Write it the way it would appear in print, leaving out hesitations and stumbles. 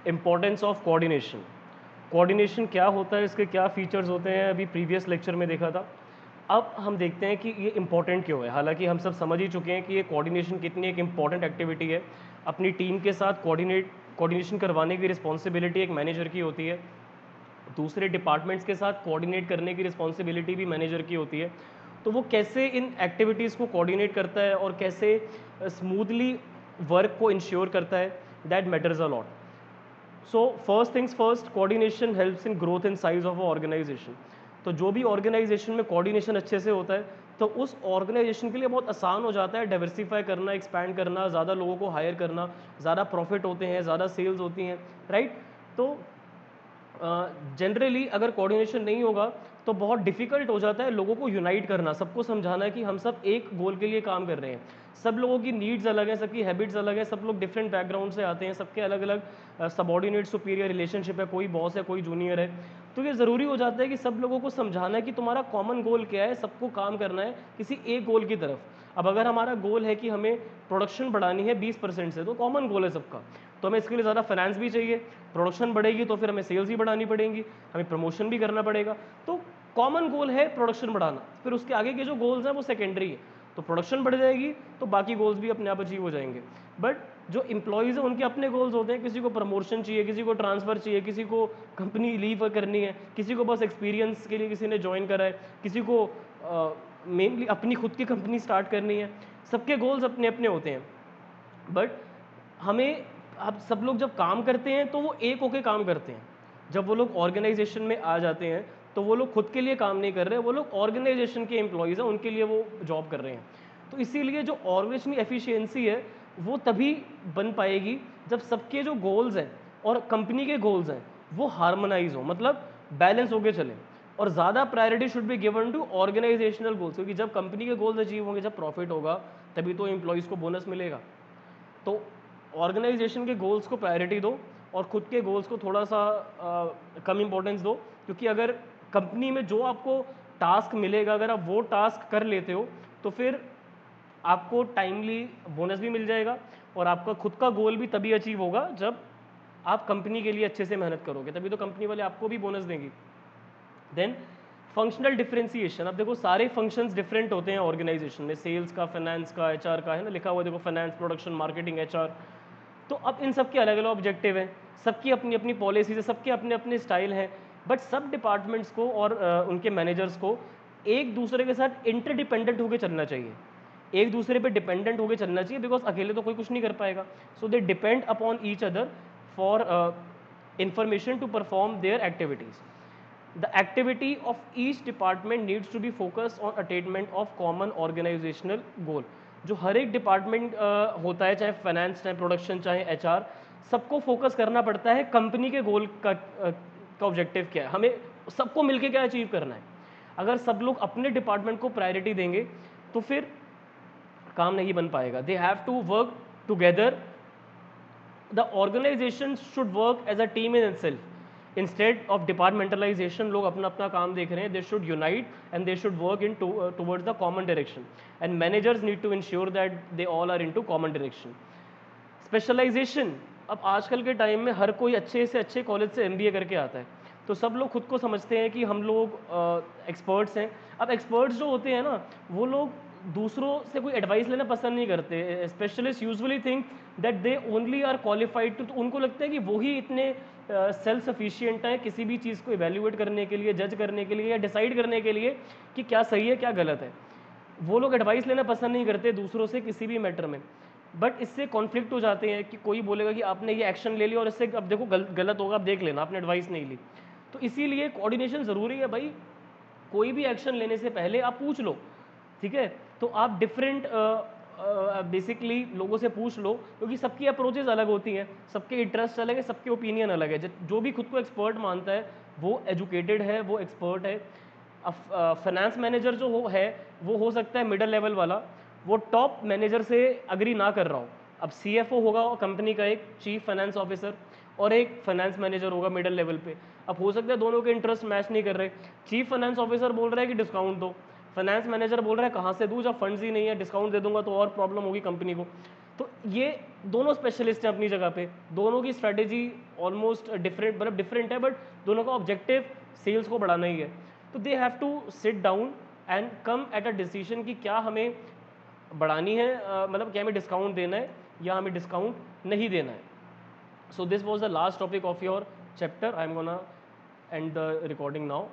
Importance of coordination. Coordination क्या होता है, इसके क्या फीचर्स होते हैं, अभी प्रीवियस लेक्चर में देखा था। अब हम देखते हैं कि ये इंपॉर्टेंट क्यों है। हालांकि हम सब समझ ही चुके हैं कि ये कोऑर्डिनेशन कितनी एक इंपॉर्टेंट एक्टिविटी है। अपनी टीम के साथ कोऑर्डिनेशन करवाने की रिस्पॉन्सिबिलिटी एक मैनेजर की होती है, दूसरे डिपार्टमेंट्स के साथ कोऑर्डिनेट करने की रिस्पॉन्सिबिलिटी भी मैनेजर की होती है। तो वो कैसे इन एक्टिविटीज़ को कोऑर्डिनेट करता है और कैसे स्मूथली वर्क को इंश्योर करता है, that matters a lot. So first things first, coordination helps in growth and size of a organization. तो जो भी ऑर्गेनाइजेशन में कोऑर्डिनेशन अच्छे से होता है तो उस ऑर्गेनाइजेशन के लिए बहुत आसान हो जाता है डाइवर्सिफाई करना, एक्सपैंड करना, ज़्यादा लोगों को हायर करना, ज़्यादा प्रॉफिट होते हैं, ज़्यादा सेल्स होती हैं, राइट। तो जनरली अगर कोऑर्डिनेशन नहीं होगा तो बहुत डिफिकल्ट हो जाता है लोगों को यूनाइट करना, सबको समझाना है कि हम सब एक गोल के लिए काम कर रहे हैं। सब लोगों की नीड्स अलग हैं, सबकी हैबिट्स अलग हैं, सब लोग डिफरेंट बैकग्राउंड से आते हैं, सबके अलग अलग सबॉर्डिनेट सुपीरियर रिलेशनशिप है, कोई बॉस है, कोई जूनियर है। तो ये ज़रूरी हो जाता है कि सब लोगों को समझाना है कि तुम्हारा कॉमन गोल क्या है, सबको काम करना है किसी एक गोल की तरफ। अब अगर हमारा गोल है कि हमें प्रोडक्शन बढ़ानी है 20% से, तो कॉमन गोल है सबका, तो हमें इसके लिए ज़्यादा फाइनेंस भी चाहिए। प्रोडक्शन बढ़ेगी तो फिर हमें सेल्स भी बढ़ानी पड़ेंगी, हमें प्रमोशन भी करना पड़ेगा। तो कॉमन गोल है प्रोडक्शन बढ़ाना, फिर उसके आगे के जो गोल्स हैं वो सेकेंडरी है। तो प्रोडक्शन बढ़ जाएगी तो बाकी गोल्स भी अपने आप अचीव हो जाएंगे। बट जो एम्प्लॉयज़ हैं उनके अपने गोल्स होते हैं, किसी को प्रमोशन चाहिए, किसी को ट्रांसफ़र चाहिए, किसी को कंपनी लीव करनी है, किसी को बस एक्सपीरियंस के लिए किसी ने ज्वाइन करा है, किसी को मेनली अपनी खुद की कंपनी स्टार्ट करनी है। सबके गोल्स अपने अपने होते हैं। बट हमें, अब सब लोग जब काम करते हैं तो वो एक होके काम करते हैं। जब वो लोग ऑर्गेनाइजेशन में आ जाते हैं तो वो लोग खुद के लिए काम नहीं कर रहे, वो लोग ऑर्गेनाइजेशन के एम्प्लॉयज़ हैं, उनके लिए वो जॉब कर रहे हैं। तो इसीलिए जो ऑर्गेनाइजेशन की एफिशिएंसी है वो तभी बन पाएगी जब सबके जो गोल्स हैं और कंपनी के गोल्स हैं वो हार्मोनाइज हो, मतलब बैलेंस होके चलें। और ज़्यादा priority should be given to organizational goals, क्योंकि जब कंपनी के गोल्स अचीव होंगे, जब प्रॉफिट होगा, तभी तो एम्प्लॉयज़ को बोनस मिलेगा। तो ऑर्गेनाइजेशन के गोल्स को प्रायोरिटी दो और खुद के गोल्स को थोड़ा सा कम इंपॉर्टेंस दो, क्योंकि अगर कंपनी में जो आपको टास्क मिलेगा अगर आप वो टास्क कर लेते हो तो फिर आपको टाइमली बोनस भी मिल जाएगा और आपका खुद का गोल भी तभी अचीव होगा जब आप कंपनी के लिए अच्छे से मेहनत करोगे, तभी तो कंपनी वाले आपको भी बोनस देंगी। Then functional differentiation. अब देखो सारे फंक्शंस डिफरेंट होते हैं ऑर्गेनाइजेशन में, सेल्स का, फाइनेंस का, एचआर का, है ना, लिखा हुआ देखो, फाइनेंस, प्रोडक्शन, मार्केटिंग, एचआर। तो अब इन सब के अलग अलग ऑब्जेक्टिव हैं, सबकी अपनी अपनी पॉलिसीज है, सबके अपने अपने स्टाइल हैं। बट सब डिपार्टमेंट्स को और उनके मैनेजर्स को एक दूसरे के साथ इंटरडिपेंडेंट होकर चलना चाहिए, एक दूसरे पे डिपेंडेंट होकर चलना चाहिए, बिकॉज अकेले तो कोई कुछ नहीं कर पाएगा। So they depend upon each other for information to perform their activities. The activity of each department needs to be focused on attainment of common organizational goal। जो हर एक डिपार्टमेंट होता है, चाहे फाइनेंस, चाहे प्रोडक्शन, चाहे एचआर, सबको focus करना पड़ता है कंपनी के गोल का ऑब्जेक्टिव क्या है, हमें सबको मिलके क्या अचीव करना है। अगर सब लोग अपने डिपार्टमेंट को प्रायोरिटी देंगे तो फिर काम नहीं बन पाएगा। They have to work together, the organization should work as a team in itself instead of departmentalization. लोग अपना अपना काम देख रहे हैं, they should unite and they should work in towards the common direction, and managers need to ensure that they all are in to common direction. Specialization. अब आजकल के टाइम में हर कोई अच्छे से अच्छे कॉलेज से एमबीए करके आता है, तो सब लोग खुद को समझते हैं कि हम लोग एक्सपर्ट्स हैं। अब एक्सपर्ट्स जो होते हैं ना, वो लोग दूसरों से कोई एडवाइस लेना पसंद नहीं करते। Specialist usually think that they only are qualified to, तो उनको लगता है कि वही इतने सेल्फ सफिशिएंट हैं किसी भी चीज़ को इवेल्युएट करने के लिए, जज करने के लिए या डिसाइड करने के लिए कि क्या सही है क्या गलत है। वो लोग एडवाइस लेना पसंद नहीं करते दूसरों से किसी भी मैटर में। बट इससे कॉन्फ्लिक्ट हो जाते हैं कि कोई बोलेगा कि आपने ये एक्शन ले लिया और इससे अब देखो गलत होगा, आप देख लेना, आपने एडवाइस नहीं ली। तो इसीलिए कोऑर्डिनेशन ज़रूरी है भाई। कोई भी एक्शन लेने से पहले आप पूछ लो, ठीक है। तो आप डिफरेंट बेसिकली लोगों से पूछ लो, क्योंकि सबकी अप्रोचेज अलग होती हैं, सबके इंटरेस्ट अलग है, सबके ओपिनियन अलग है। जो भी खुद को एक्सपर्ट मानता है वो एजुकेटेड है, वो एक्सपर्ट है। अब फाइनेंस मैनेजर जो है वो हो सकता है मिडिल लेवल वाला, वो टॉप मैनेजर से अग्री ना कर रहा हो। अब सीएफओ होगा कंपनी का, एक चीफ फाइनेंस ऑफिसर, और एक फाइनेंस मैनेजर होगा मिडिल लेवल पे। अब हो सकता है दोनों के इंटरेस्ट मैच नहीं कर रहे। चीफ फाइनेंस ऑफिसर बोल रहा है कि डिस्काउंट दो, फाइनेंस मैनेजर बोल रहा है कहाँ से दूँ जब फंड्स ही नहीं है, डिस्काउंट दे दूंगा तो और प्रॉब्लम होगी कंपनी को। तो ये दोनों स्पेशलिस्ट हैं अपनी जगह पे, दोनों की स्ट्रैटेजी ऑलमोस्ट डिफरेंट, मतलब डिफरेंट है, बट दोनों का ऑब्जेक्टिव सेल्स को बढ़ाना ही है। तो they have to sit down and come at a decision कि क्या हमें बढ़ानी है, मतलब क्या हमें डिस्काउंट देना है या हमें डिस्काउंट नहीं देना है। So this was the last topic of your chapter. I am gonna end the recording now.